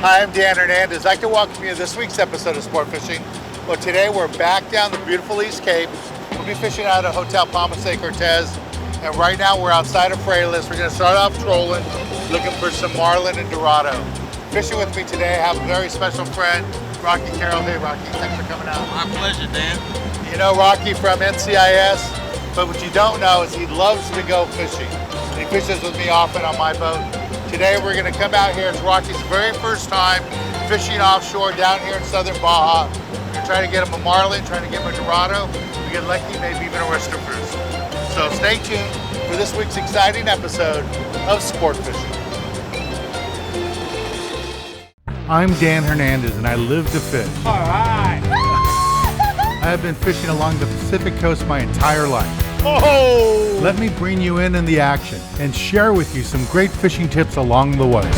Hi, I'm Dan Hernandez. I'd like to welcome you to this week's episode of Sport Fishing. Well, today we're back down the beautiful East Cape. We'll be fishing out of Hotel Palmas de Cortez. And right now we're outside of Fraley's. We're going to start off trolling, looking for some Marlin and Dorado. Fishing with me today, I have a very special friend, Rocky Carroll. Hey, Rocky, thanks for coming out. My pleasure, Dan. You know Rocky from NCIS, but what you don't know is he loves to go fishing. He fishes with me often on my boat. Today we're going to come out here. It's Rocky's very first time fishing offshore down here in southern Baja. We're going to try to get him a Marlin, trying to get him a Dorado. We get lucky, maybe even a rooster cruise. So stay tuned for this week's exciting episode of Sport Fishing. I'm Dan Hernandez and I live to fish. All right. I have been fishing along the Pacific coast my entire life. Oh! Let me bring you in the action and share with you some great fishing tips along the way.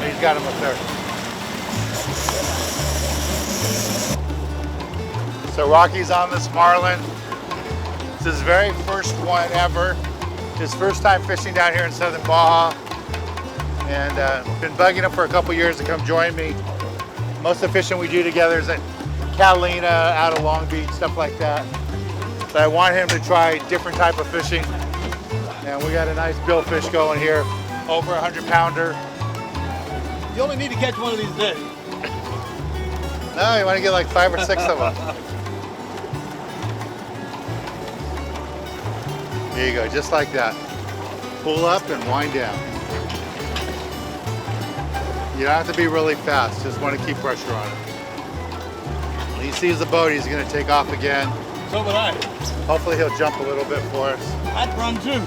He's got him up there. So Rocky's on this Marlin. It's his very first one ever. His first time fishing down here in southern Baja. And been bugging him for a couple years to come join me. Most of the fishing we do together is at Catalina, out of Long Beach, stuff like that. So I want him to try different type of fishing. And we got a nice billfish going here, over 100-pounder. You only need to catch one of these days. No, you want to get like 5 or 6 of them. There you go, just like that. Pull up and wind down. You don't have to be really fast, just want to keep pressure on it. When he sees the boat, he's going to take off again. So would I. Hopefully he'll jump a little bit for us. I'd run too.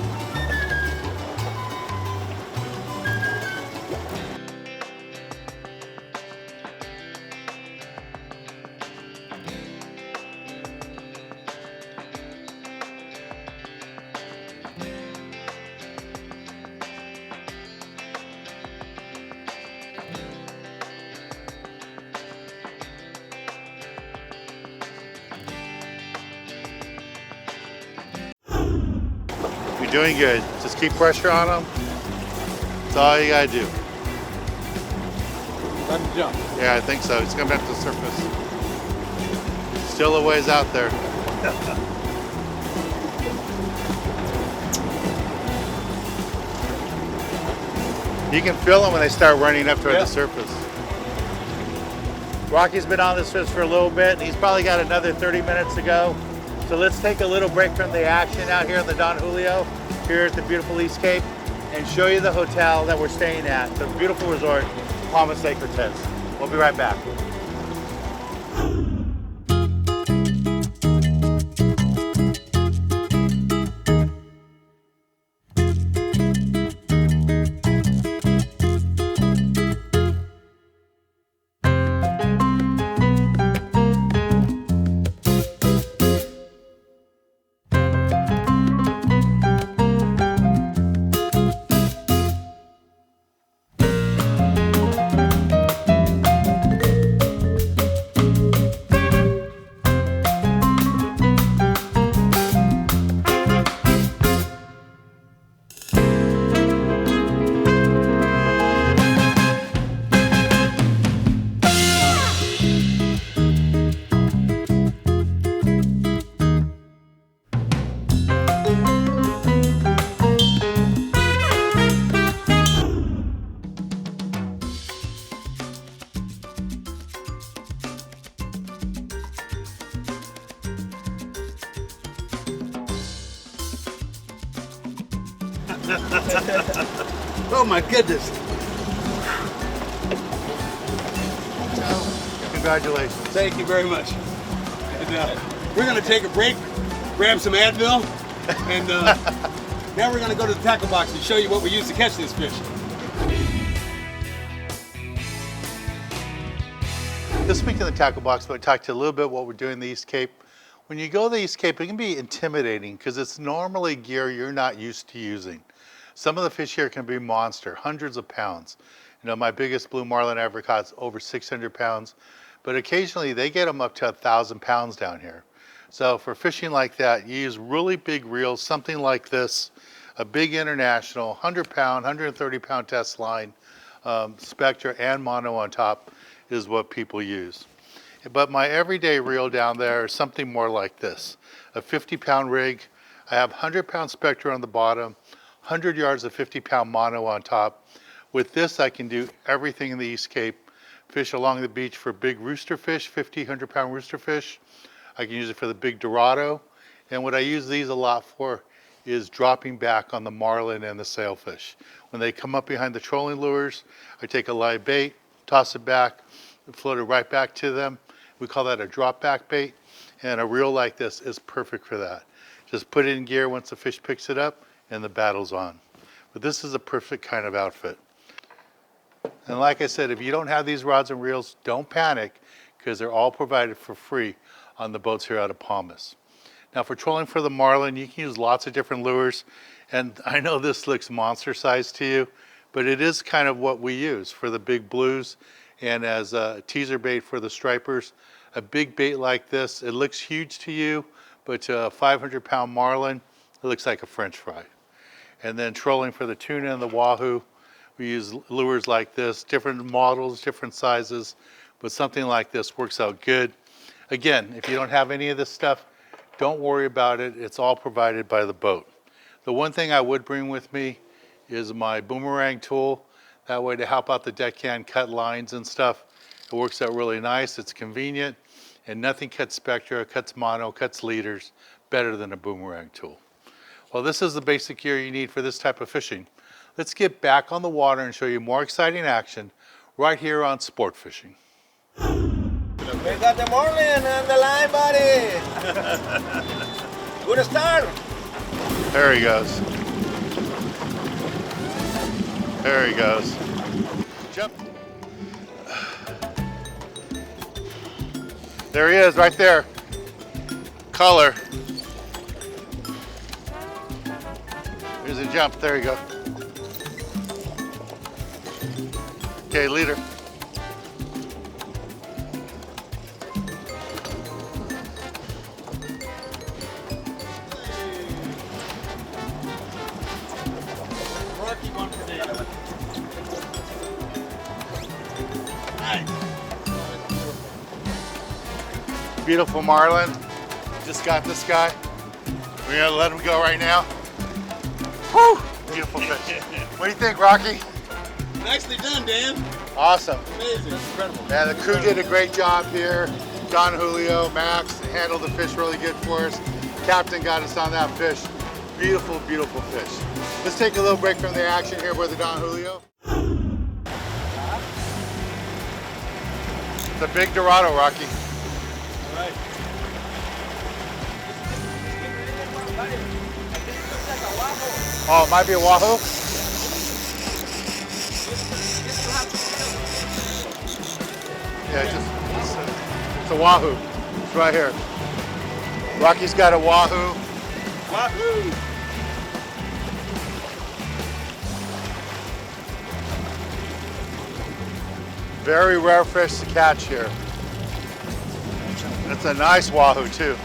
You're doing good. Just keep pressure on them. That's all you gotta do. Time to jump. Yeah, I think so. It's coming back to the surface. Still a ways out there. You can feel them when they start running up toward the surface. Rocky's been on this fish for a little bit, and he's probably got another 30 minutes to go. So let's take a little break from the action out here in the Don Julio, here at the beautiful East Cape, and and show you the hotel that we're staying at, the beautiful resort, Palmas de Cortez. We'll be right back. Oh my goodness. Congratulations. Thank you very much. And, we're gonna take a break, grab some Advil, and now we're gonna go to the tackle box and show you what we use to catch this fish. Just speaking of the tackle box, but I talked to you a little bit what we're doing in the East Cape. When you go to the East Cape, it can be intimidating because it's normally gear you're not used to using. Some of the fish here can be monster, hundreds of pounds. You know, my biggest blue marlin I ever caught is over 600 pounds, but occasionally they get them up to 1,000 pounds down here. So for fishing like that, you use really big reels, something like this, a big international, 100 pound, 130 pound test line, Spectra and mono on top is what people use. But my everyday reel down there is something more like this, a 50 pound rig. I have 100 pound Spectra on the bottom, 100 yards of 50 pound mono on top. With this, I can do everything in the East Cape. Fish along the beach for big rooster fish, 50, 100 pound rooster fish. I can use it for the big Dorado. And what I use these a lot for is dropping back on the marlin and the sailfish. When they come up behind the trolling lures, I take a live bait, toss it back, float it right back to them. We call that a drop back bait. And a reel like this is perfect for that. Just put it in gear once the fish picks it up and the battle's on. But this is a perfect kind of outfit. And like I said, if you don't have these rods and reels, don't panic because they're all provided for free on the boats here out of Palmas. Now for trolling for the marlin, you can use lots of different lures. And I know this looks monster sized to you, but it is kind of what we use for the big blues and as a teaser bait for the stripers. A big bait like this, it looks huge to you, but to a 500 pound marlin, it looks like a French fry. And then trolling for the tuna and the wahoo, we use lures like this, different models, different sizes, but something like this works out good. Again, if you don't have any of this stuff, don't worry about it. It's all provided by the boat. The one thing I would bring with me is my boomerang tool. That way to help out the deckhand, cut lines and stuff. It works out really nice, it's convenient, and nothing cuts Spectra, cuts mono, cuts leaders better than a boomerang tool. Well, this is the basic gear you need for this type of fishing. Let's get back on the water and show you more exciting action right here on Sport Fishing. We got the Marlin on the line, buddy. Good start. There he goes. There he goes. Jump. There he is, right there. Color. Here's a jump. There you go. Okay, leader. Beautiful marlin. Just got this guy. We're gonna let him go right now. Whew! Beautiful fish. What do you think, Rocky? Nicely done, Dan. Awesome. Amazing. That's incredible. Yeah, the crew did a great job here. John, Julio, Max handled the fish really good for us. Captain got us on that fish. beautiful, beautiful fish. Let's take a little break from the action here with the Don Julio. It's a big Dorado, Rocky. All right. Oh, it might be a Wahoo? Yeah, it's a Wahoo. It's right here. Rocky's got a Wahoo. Wahoo! Very rare fish to catch here. It's a nice Wahoo too.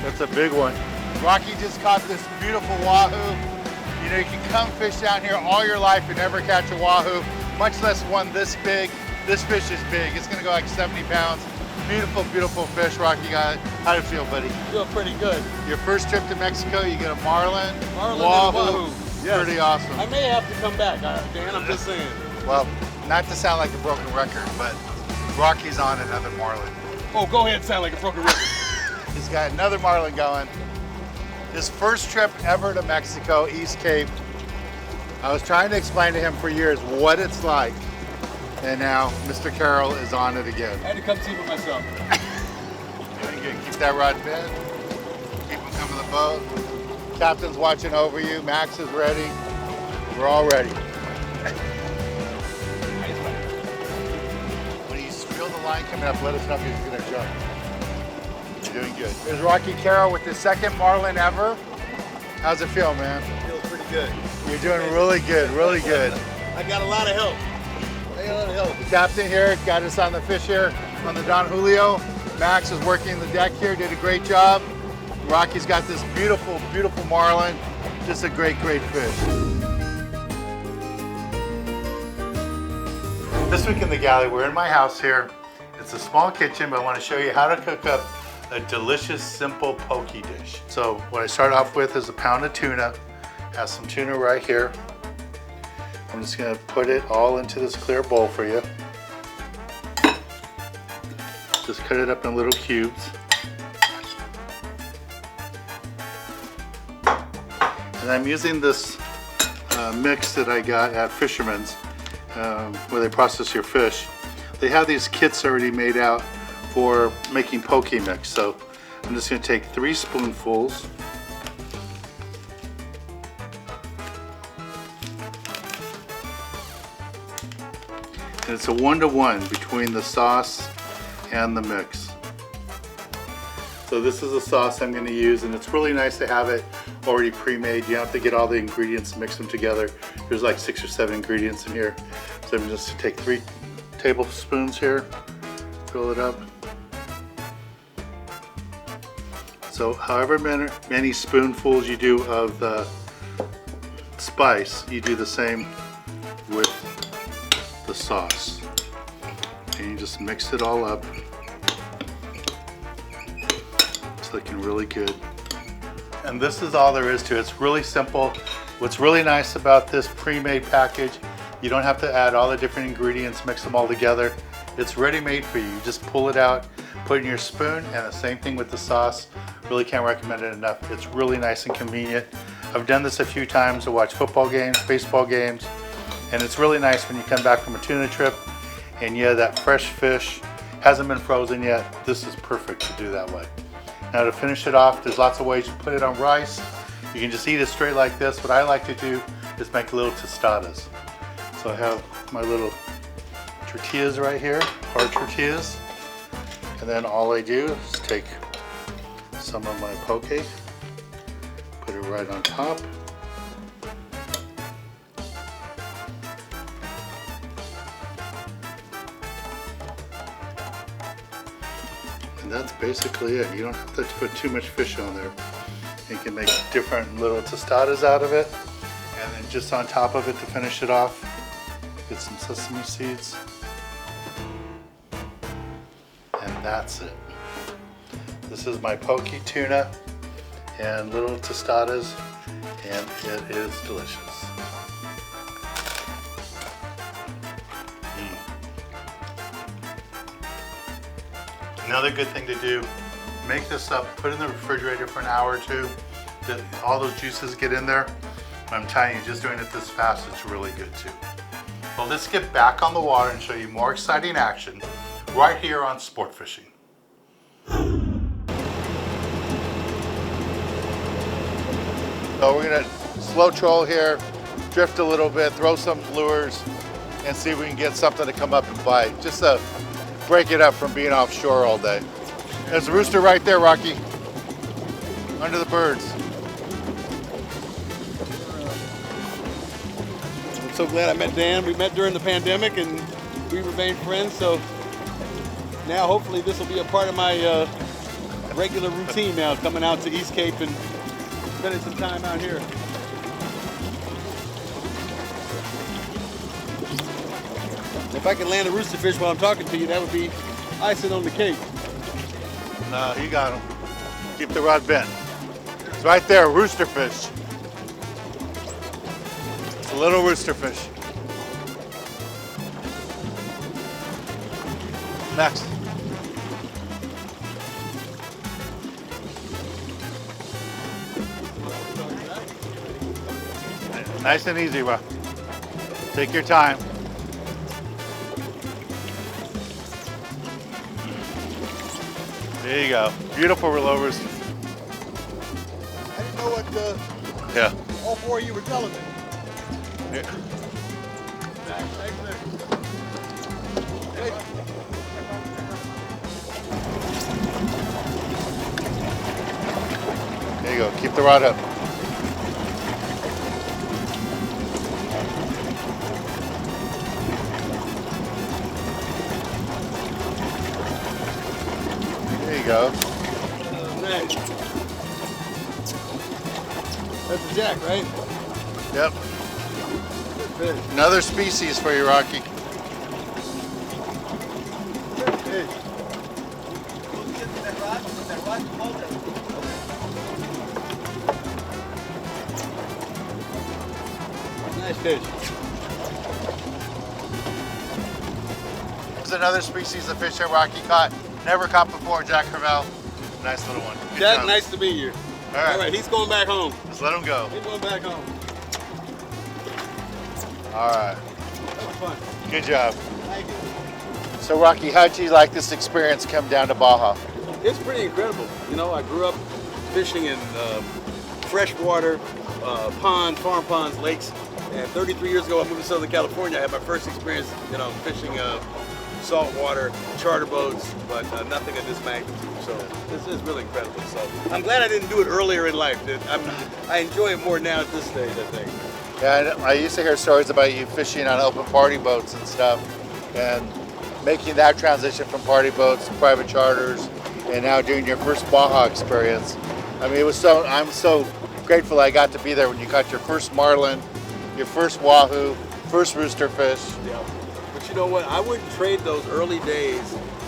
That's a big one. Rocky just caught this beautiful Wahoo. You know, you can come fish down here all your life and never catch a Wahoo, much less one this big. This fish is big. It's gonna go like 70 pounds. Beautiful, beautiful fish, Rocky. How'd it feel, buddy? Feel pretty good. Your first trip to Mexico, you get a Marlin, Marlin Wahoo. and Wahoo. Yes. Pretty awesome. I may have to come back, Dan. I'm just saying. Well, not to sound like a broken record, but Rocky's on another Marlin. Oh, go ahead and sound like a broken record. He's got another Marlin going. His first trip ever to Mexico, East Cape. I was trying to explain to him for years what it's like. And now Mr. Carroll is on it again. I had to come see for myself. Doing good. Keep that rod bent. Keep him coming to the boat. Captain's watching over you. Max is ready. We're all ready. When you feel the line coming up, let us know if he's going to jump. You're doing good. There's Rocky Carroll with his second Marlin ever. How's it feel, man? Feels pretty good. You're doing really good, really good. I got a lot of help. The captain here got us on the fish here on the Don Julio. Max is working the deck here, did a great job. Rocky's got this beautiful, beautiful Marlin. Just a great, great fish. This week in the galley, we're in my house here. It's a small kitchen, but I want to show you how to cook up a delicious, simple poke dish. So what I start off with is a pound of tuna. Have some tuna right here. I'm just gonna put it all into this clear bowl for you. Just cut it up in little cubes. And I'm using this mix that I got at Fisherman's, where they process your fish. They have these kits already made out for making poke mix. So I'm just gonna take 3 spoonfuls. And it's a 1-to-1 between the sauce and the mix. So this is the sauce I'm going to use, and it's really nice to have it already pre-made. You don't have to get all the ingredients, mix them together. There's like 6 or 7 ingredients in here. So I'm just going to take 3 tablespoons here, fill it up. So however many spoonfuls you do of the spice, you do the same with the sauce, and you just mix it all up. It's looking really good, and this is all there is to it. It's really simple. What's really nice about this pre-made package, you don't have to add all the different ingredients, mix them all together. It's ready made for you. You just pull it out, put it in your spoon, and the same thing with the sauce. Really can't recommend it enough. It's really nice and convenient. I've done this a few times to watch football games, baseball games. And it's really nice when you come back from a tuna trip and you have that fresh fish, hasn't been frozen yet. This is perfect to do that way. Now to finish it off, there's lots of ways you put it on rice. You can just eat it straight like this. What I like to do is make little tostadas. So I have my little tortillas right here, hard tortillas. And then all I do is take some of my poke, put it right on top. And that's basically it. You don't have to put too much fish on there. You can make different little tostadas out of it. And then just on top of it to finish it off, get some sesame seeds. And that's it. This is my poke tuna and little tostadas, and it is delicious. Another good thing to do, make this up, put it in the refrigerator for an hour or two, that all those juices get in there. I'm telling you, just doing it this fast, it's really good too. Well, let's get back on the water and show you more exciting action right here on Sport Fishing. So we're gonna slow troll here, drift a little bit, throw some lures, and see if we can get something to come up and bite. Just to break it up from being offshore all day. There's a rooster right there, Rocky, under the birds. I'm so glad I met Dan. We met during the pandemic and we remained friends, so now hopefully this will be a part of my regular routine now, coming out to East Cape and spending some time out here. If I could land a rooster fish while I'm talking to you, that would be icing on the cake. No, you got him. Keep the rod bent. It's right there, rooster fish. It's a little rooster fish. Next. Nice and easy, bro. Take your time. There you go. Beautiful little rooster. I didn't know what Yeah. all four of you were telling me. Yeah. There you go. Keep the rod up. There you go. Nice. That's a jack, right? Yep. Good fish. Another species for you, Rocky. Good fish. Nice fish. There's another species of fish that Rocky caught. Never caught before, Jack Crevel. Nice little one. Good Jack, job. nice to meet you. All right, he's going back home. Just let him go. He's going back home. All right. That was fun. Good job. Thank you. So, Rocky, how'd you like this experience come down to Baja? It's pretty incredible. You know, I grew up fishing in freshwater ponds, farm ponds, lakes. And 33 years ago, I moved to Southern California. I had my first experience, you know, fishing saltwater, charter boats, but nothing of this magnitude. So this is really incredible. So I'm glad I didn't do it earlier in life. I enjoy it more now at this stage, I think. Yeah, I used to hear stories about you fishing on open party boats and stuff, and making that transition from party boats to private charters, and now doing your first Baja experience. I mean, I'm so grateful I got to be there when you caught your first Marlin, your first Wahoo, first rooster fish. Yeah. But you know what? I wouldn't trade those early days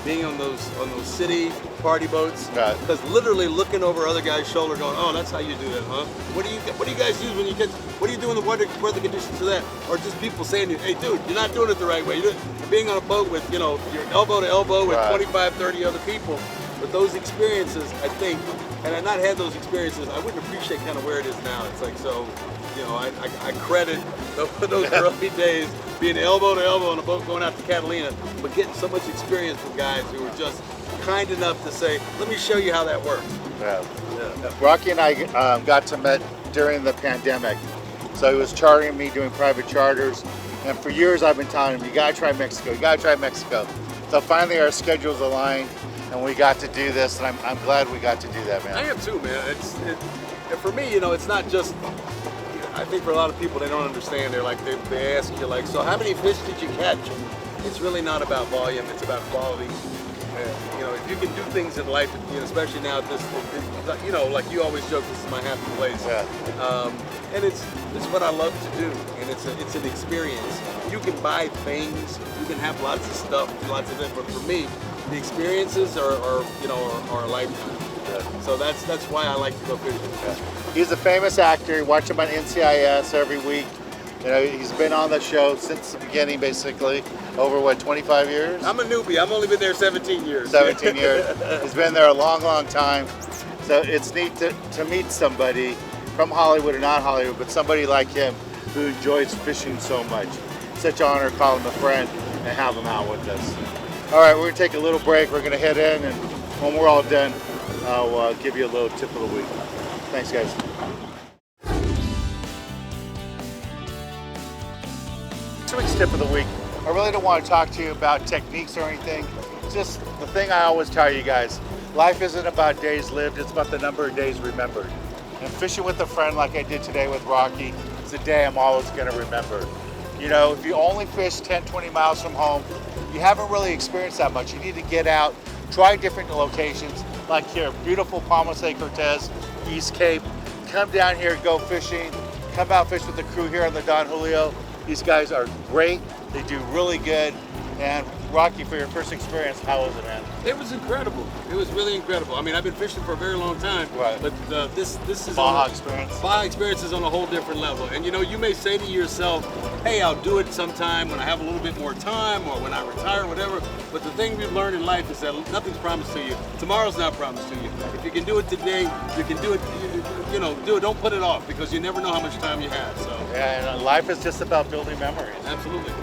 being on those city party boats, Right. because literally looking over other guys' shoulder, going, "Oh, that's how you do that, huh? What do you guys use when you catch? What do you do in the weather conditions for that?" Or just people saying, "Hey, dude, you're not doing it the right way. You're being on a boat with, you know, you're elbow to elbow with Right. 25, 30 other people." But those experiences, I think, had I not had those experiences, I wouldn't appreciate kind of where it is now. It's like, so, you know, I credit those early days being elbow to elbow on a boat going out to Catalina, but getting so much experience with guys who were just kind enough to say, "Let me show you how that works." Yeah. Yeah. Rocky and I got to meet during the pandemic. So he was chartering me, doing private charters. And for years I've been telling him, you gotta try Mexico, you gotta try Mexico. So finally our schedules aligned and we got to do this, and I'm glad we got to do that, man. I am too, man. And for me, you know, it's not just, I think for a lot of people, they don't understand. They're like, they ask you like, "So how many fish did you catch?" It's really not about volume, it's about quality. You know, if you can do things in life, you know, especially now at this, you know, like you always joke, this is my happy place. Yeah. And it's what I love to do, and it's an experience. You can buy things, you can have lots of stuff, lots of it, but for me, the experiences are a lifetime. so that's why I like to go fishing. He's a famous actor. You watch him on NCIS every week. You know, he's been on the show since the beginning, basically, over what, 25 years? I'm a newbie. I've only been there 17 years. 17 years. He's been there a long, long time. So it's neat to meet somebody from Hollywood or not Hollywood, but somebody like him who enjoys fishing so much. Such an honor to call him a friend and have him out with us. All right, we're gonna take a little break. We're gonna head in, and when we're all done, I'll give you a little tip of the week. Thanks, guys. This week's tip of the week, I really don't want to talk to you about techniques or anything. Just the thing I always tell you guys, life isn't about days lived, it's about the number of days remembered. And fishing with a friend like I did today with Rocky is a day I'm always going to remember. You know, if you only fish 10, 20 miles from home, you haven't really experienced that much. You need to get out, try different locations, like here, beautiful Palmas de Cortez, East Cape. Come down here, go fishing, come out fish with the crew here on the Don Julio. These guys are great, they do really good. And Rocky, for your first experience, how was it, man? It was incredible. It was really incredible. I mean, I've been fishing for a very long time, right, but this is Baja experience. Baja experience is on a whole different level. And you know, you may say to yourself, hey, I'll do it sometime when I have a little bit more time or when I retire, whatever. But the thing we've learned in life is that nothing's promised to you. Tomorrow's not promised to you. If you can do it today, you can do it. You know, do it. Don't put it off, because you never know how much time you have. So yeah, and life is just about building memories. Absolutely.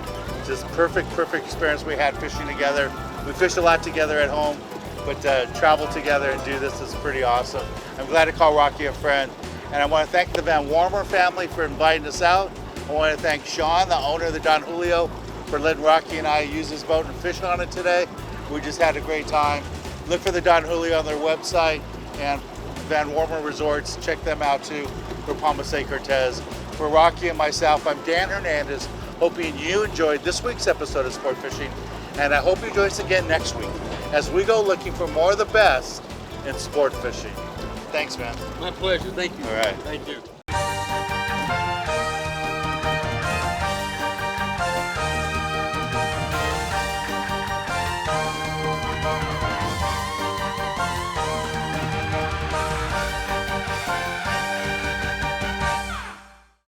Just perfect experience we had fishing together. We fish a lot together at home, but travel together and do this is pretty awesome. I'm glad to call Rocky a friend. And I want to thank the Van Warmer family for inviting us out. I want to thank Sean, the owner of the Don Julio, for letting Rocky and I use his boat and fish on it today. We just had a great time. Look for the Don Julio on their website, and Van Warmer Resorts, check them out too, for Palmas de Cortez. For Rocky and myself, I'm Dan Hernandez. Hoping you enjoyed this week's episode of Sport Fishing, and I hope you join us again next week as we go looking for more of the best in sport fishing. Thanks, man. My pleasure. Thank you. All right. Thank you.